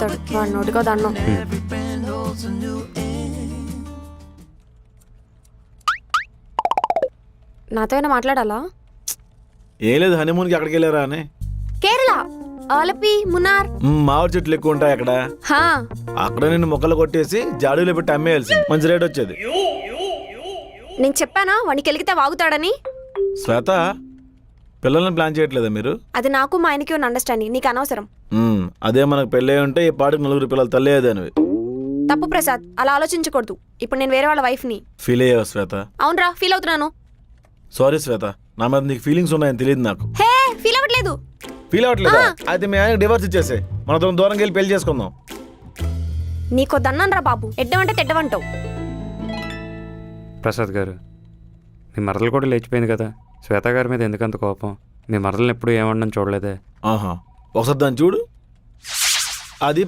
చెప్తాడు వాడు నోటిగా దాన్నో. నాతో ఏమైనా మాట్లాడాలా? ఏం లేదు, హనీమూన్కి ఎక్కడికి వెళ్ళారా అని. కేరళ, ఆలపి, మున్నార్. మామిడి చెట్లు ఎక్కువ ఉంటాయి అక్కడ. హా, అక్కడ నిన్ను మొక్కలు కొట్టేసి జాడీలో పెట్టి అమ్మేయాల్సి, మంచి రేట్ వచ్చేది. నేను చెప్పానా వాడికి వెలిగితే వాగుతాడని? శ్వేత, పిల్లల్ని ప్లాన్ చేయట్లేదా మీరు? అది నాకు మా ఆయనకి ఉన్న అండర్స్టాండింగ్, నీకు అనవసరం. అదే మనకు పెళ్ళి ఉంటే ఈ పాటికి 4 పిల్లలు తల్లి అయ్యేదానివి. తప్పు ప్రసాద్, అలా ఆలోచించకూడదు. ఇప్పుడు నేను వేరే వాళ్ళ వైఫ్ని. ఫీల్ అయ్యావు శ్వేత? అవునరా, ఫీల్ అవుతున్నాను. సారీ శ్వేత, నా మీద నీకు ఫీలింగ్స్ ఉన్నాయని తెలియదు నాకు. హే, ఫీల్ అవ్వట్లేదు. ఫీల్ అవ్వట్లేదా? అయితే మీ ఆయనకి డివోర్స్ ఇచ్చేసే, మన దూరంకి వెళ్ళి పెళ్లి చేసుకుందాం. నీకో దన్నాను రా బాబు, ఎడ్డమంటే తెడ్డమంటావు. ప్రసాద్ గారు, మీ మరదలు కూడా లేచిపోయింది కదా, శ్వేత గారి మీద ఎందుకంత కోపం? మీ మరదలను ఎప్పుడు ఏమన్నా చూడలేదే. ఆహా, ఒకసారి దాన్ని చూడు. అది